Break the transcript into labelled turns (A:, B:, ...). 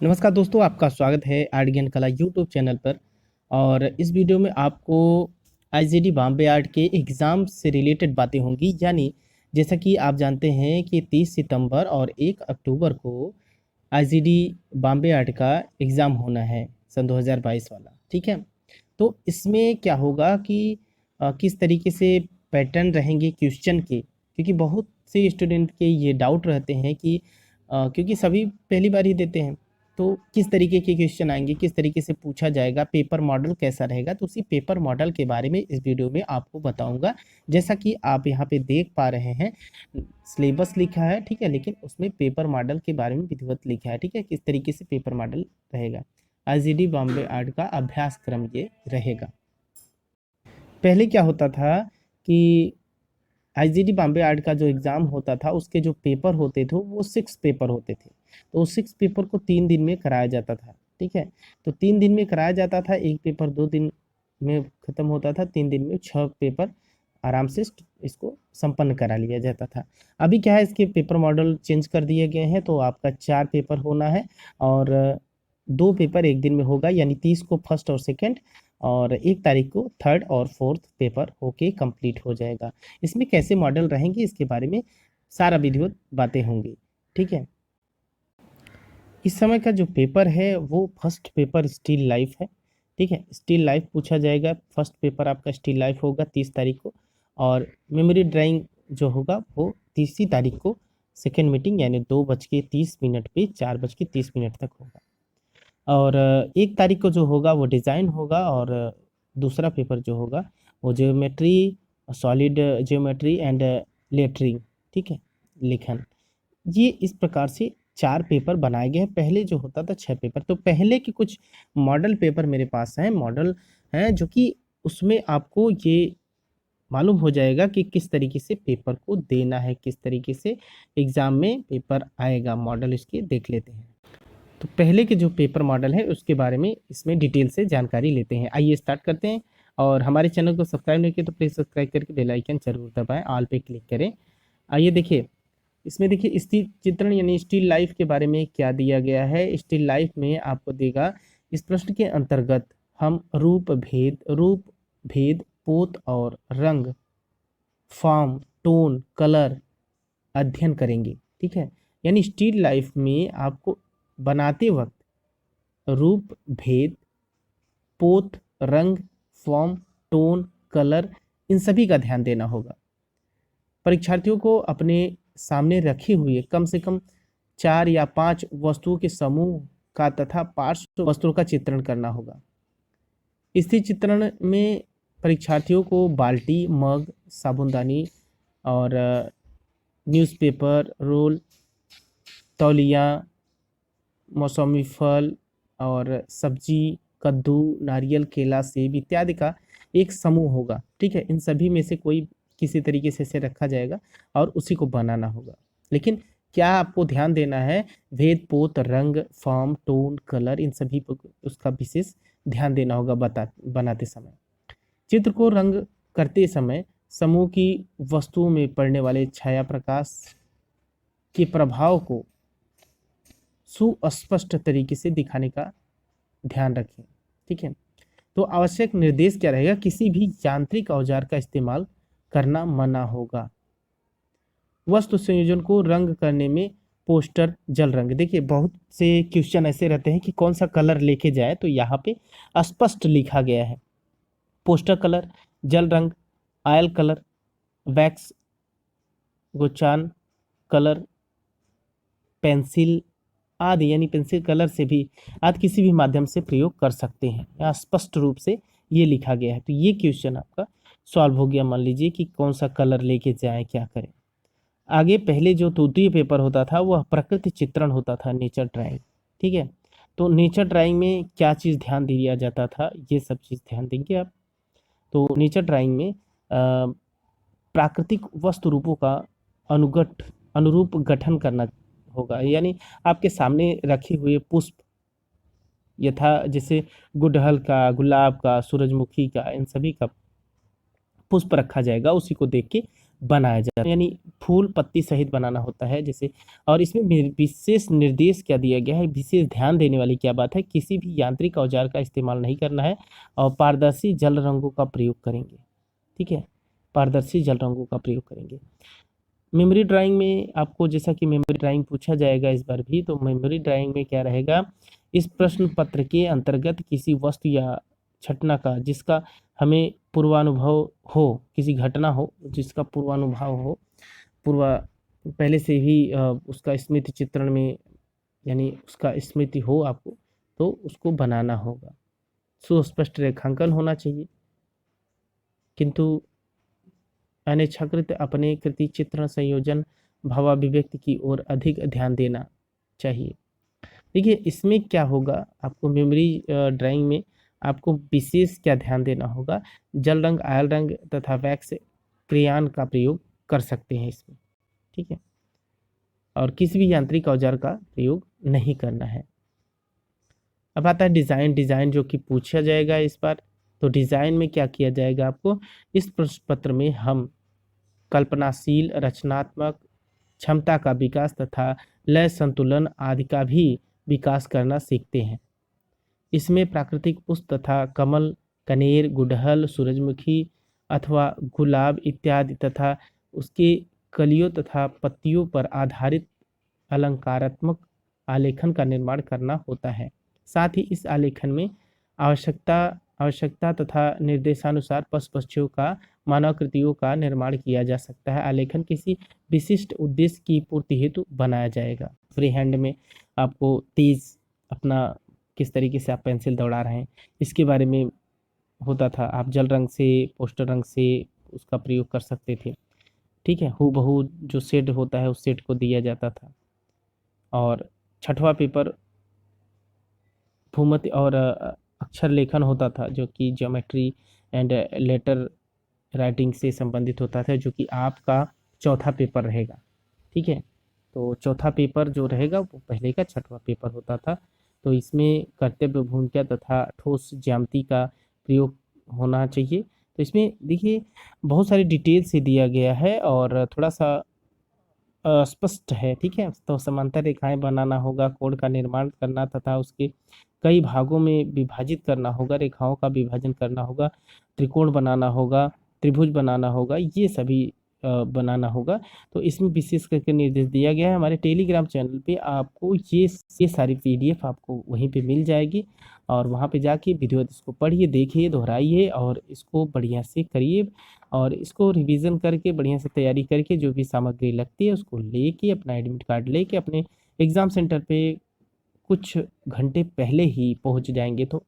A: नमस्कार दोस्तों, आपका स्वागत है आर्ट ज्ञान कला यूट्यूब चैनल पर। और इस वीडियो में आपको आईजीडी बॉम्बे आर्ट के एग्ज़ाम से रिलेटेड बातें होंगी। यानी जैसा कि आप जानते हैं कि 30 सितंबर और 1 अक्टूबर को आईजीडी बॉम्बे आर्ट का एग्ज़ाम होना है, सन 2022 वाला। ठीक है, तो इसमें क्या होगा कि किस तरीके से पैटर्न रहेंगे क्वेश्चन के, क्योंकि बहुत से स्टूडेंट के ये डाउट रहते हैं कि क्योंकि सभी पहली बार ही देते हैं, तो किस तरीके के क्वेश्चन आएंगे, किस तरीके से पूछा जाएगा, पेपर मॉडल कैसा रहेगा। तो उसी पेपर मॉडल के बारे में इस वीडियो में आपको बताऊंगा। जैसा कि आप यहाँ पे देख पा रहे हैं, सिलेबस लिखा है, ठीक है, लेकिन उसमें पेपर मॉडल के बारे में विधिवत लिखा है। ठीक है, किस तरीके से पेपर मॉडल रहेगा। आईजीडी बॉम्बे आर्ट का अभ्यासक्रम ये रहेगा। पहले क्या होता था कि आईजीडी बॉम्बे आर्ट का जो एग्ज़ाम होता था, उसके जो पेपर होते थे वो 6 पेपर होते थे। तो उस 6 पेपर को 3 दिन में कराया जाता था। ठीक है, तो 3 दिन में कराया जाता था। एक पेपर 2 दिन में ख़त्म होता था, 3 दिन में 6 पेपर आराम से इसको संपन्न करा लिया जाता था। अभी क्या है, इसके पेपर मॉडल चेंज कर दिए गए हैं, तो आपका 4 पेपर होना है और 2 पेपर एक दिन में होगा, यानी 30 को फर्स्ट और सेकंड, और 1 तारीख को थर्ड और फोर्थ पेपर होके कंप्लीट हो जाएगा। इसमें कैसे मॉडल रहेंगे, इसके बारे में सारा विधिवत बातें होंगी। ठीक है, इस समय का जो पेपर है वो फर्स्ट पेपर स्टिल लाइफ है। ठीक है, स्टिल लाइफ पूछा जाएगा। फर्स्ट पेपर आपका स्टिल लाइफ होगा 30 तारीख को, और मेमोरी ड्राइंग जो होगा वो 30 तारीख को सेकेंड मीटिंग यानी 2:30 पे 4:30 तक होगा। और 1 तारीख को जो होगा वो डिज़ाइन होगा, और दूसरा पेपर जो होगा वो geometry, solid geometry and lettering, ठीक है, लेखन। ये इस प्रकार से 4 पेपर बनाए गए हैं। पहले जो होता था 6 पेपर। तो पहले के कुछ मॉडल पेपर मेरे पास हैं, मॉडल हैं जो कि उसमें आपको ये मालूम हो जाएगा कि किस तरीके से पेपर को देना है, किस तरीके से एग्ज़ाम में पेपर आएगा। मॉडल इसके देख लेते हैं। तो पहले के जो पेपर मॉडल है उसके बारे में इसमें डिटेल से जानकारी लेते हैं। आइए स्टार्ट करते हैं। और हमारे चैनल को सब्सक्राइब नहीं किया तो प्लीज़ सब्सक्राइब करके बेल आइकन जरूर दबाएं, ऑल पे क्लिक करें। आइए देखिए, इसमें देखिए स्थिर चित्रण यानी स्टिल लाइफ के बारे में क्या दिया गया है। स्टिल लाइफ में आपको देगा, इस प्रश्न के अंतर्गत हम रूप भेद पोत और रंग, फॉर्म, टोन, कलर अध्ययन करेंगे। ठीक है, यानी स्टिल लाइफ में आपको बनाते वक्त रूप भेद, पोत, रंग, फॉर्म, टोन, कलर, इन सभी का ध्यान देना होगा। परीक्षार्थियों को अपने सामने रखे हुए कम से कम 4 या 5 वस्तुओं के समूह का तथा पार्श्व वस्तुओं का चित्रण करना होगा। स्थिर चित्रण में परीक्षार्थियों को बाल्टी, मग, साबुनदानी और न्यूज़पेपर, रोल, तौलिया, मौसमी फल और सब्जी, कद्दू, नारियल, केला, सेब इत्यादि का एक समूह होगा। ठीक है, इन सभी में से कोई किसी तरीके से इसे रखा जाएगा और उसी को बनाना होगा। लेकिन क्या आपको ध्यान देना है, भेद, पोत, रंग, फॉर्म, टोन, कलर, इन सभी पर उसका विशेष ध्यान देना होगा बनाते समय। चित्र को रंग करते समय समूह की वस्तुओं में पड़ने वाले छाया प्रकाश के प्रभाव को सुस्पष्ट तरीके से दिखाने का ध्यान रखें। ठीक है, तो आवश्यक निर्देश क्या रहेगा, किसी भी यांत्रिक औजार का इस्तेमाल करना मना होगा। वस्तु संयोजन को रंग करने में पोस्टर, जल रंग, देखिए बहुत से क्वेश्चन ऐसे रहते हैं कि कौन सा कलर लेके जाए, तो यहाँ पे स्पष्ट लिखा गया है। पोस्टर कलर, जल रंग, ऑयल कलर, वैक्स, गुचान कलर, पेंसिल आदि, यानी पेंसिल कलर से भी आदि किसी भी माध्यम से प्रयोग कर सकते हैं। यहाँ स्पष्ट रूप से ये लिखा गया है। तो ये क्वेश्चन आपका सॉल्व हो गया। मान लीजिए कि कौन सा कलर लेके जाएं, क्या करें। आगे पहले जो तृतीय पेपर होता था वह प्रकृति चित्रण होता था, नेचर ड्राइंग। ठीक है, तो नेचर ड्राइंग में क्या चीज़ ध्यान दिया जाता था, ये सब चीज़ ध्यान देंगे आप। तो नेचर ड्राइंग में प्राकृतिक वस्तु रूपों का अनुरूप गठन करना होगा। यानी आपके सामने रखे हुए पुष्प, यथा जैसे गुड़हल का, गुलाब का, सूरजमुखी का, इन सभी का पुष्प रखा जाएगा, उसी को देख के बनाया जाता है, यानी फूल पत्ती सहित बनाना होता है जैसे। और इसमें विशेष निर्देश क्या दिया गया है, विशेष ध्यान देने वाली क्या बात है, किसी भी यांत्रिक औजार का इस्तेमाल नहीं करना है और पारदर्शी जल रंगों का प्रयोग करेंगे। ठीक है, पारदर्शी जल रंगों का प्रयोग करेंगे। मेमोरी ड्राइंग में आपको जैसा कि मेमोरी ड्राइंग पूछा जाएगा इस बार भी, तो मेमोरी ड्राइंग में क्या रहेगा, इस प्रश्न पत्र के अंतर्गत किसी वस्तु या घटना का जिसका हमें पूर्वानुभव हो, किसी घटना हो जिसका पूर्वानुभव हो, पूर्वा पहले से ही उसका स्मृति चित्रण में, यानी उसका स्मृति हो आपको, तो उसको बनाना होगा। सुस्पष्ट रेखांकन होना चाहिए, किंतु अनिच्छाकृत अपने कृति चित्रण संयोजन भावाभिव्यक्ति की ओर अधिक ध्यान देना चाहिए। देखिए इसमें क्या होगा, आपको मेमोरी ड्राइंग में आपको विशेष क्या ध्यान देना होगा, जल रंग, आयल रंग तथा वैक्स क्रेयॉन का प्रयोग कर सकते हैं इसमें। ठीक है, और किसी भी यांत्रिक औजार का प्रयोग नहीं करना है। अब आता है डिज़ाइन। डिज़ाइन जो कि पूछा जाएगा इस बार, तो डिज़ाइन में क्या किया जाएगा, आपको इस प्रश्न पत्र में हम कल्पनाशील, रचनात्मक क्षमता का विकास तथा लय संतुलन आदि का भी विकास करना सीखते हैं। इसमें प्राकृतिक पुष्प तथा कमल, कनेर, गुड़हल, सूरजमुखी अथवा गुलाब इत्यादि तथा उसके कलियों तथा पत्तियों पर आधारित अलंकारात्मक आलेखन का निर्माण करना होता है। साथ ही इस आलेखन में आवश्यकता तथा निर्देशानुसार पशु पक्षियों का, मानवाकृतियों का निर्माण किया जा सकता है। आलेखन किसी विशिष्ट उद्देश्य की पूर्ति हेतु बनाया जाएगा। फ्री हैंड में आपको तेज अपना किस तरीके से आप पेंसिल दौड़ा रहे हैं इसके बारे में होता था। आप जल रंग से, पोस्टर रंग से उसका प्रयोग कर सकते थे। ठीक है, हूबहू जो सेट होता है उस सेट को दिया जाता था। और छठवां पेपर भूमध्य और अक्षर लेखन होता था, जो कि ज्योमेट्री एंड लेटर राइटिंग से संबंधित होता था, जो कि आपका चौथा पेपर रहेगा। ठीक है, तो चौथा पेपर जो रहेगा वो पहले का छठवां पेपर होता था। तो इसमें कर्तव्य, भूमिका तथा ठोस ज्यामिति का प्रयोग होना चाहिए। तो इसमें देखिए बहुत सारी डिटेल से दिया गया है और थोड़ा सा स्पष्ट है। ठीक है, तो समांतर रेखाएं बनाना होगा, कोड का निर्माण करना तथा उसके कई भागों में विभाजित करना होगा, रेखाओं का विभाजन करना होगा, त्रिकोण बनाना होगा, त्रिभुज बनाना होगा, ये सभी बनाना होगा। तो इसमें विशेष करके निर्देश दिया गया है। हमारे टेलीग्राम चैनल पे आपको ये सारी पीडीएफ आपको वहीं पे मिल जाएगी और वहाँ पे जाके वीडियो इसको पढ़िए, देखिए, दोहराइए और इसको बढ़िया से करिए और इसको रिवीजन करके बढ़िया से तैयारी करके जो भी सामग्री लगती है उसको लेके, अपना एडमिट कार्ड लेके अपने एग्ज़ाम सेंटर पे कुछ घंटे पहले ही पहुंच जाएंगे तो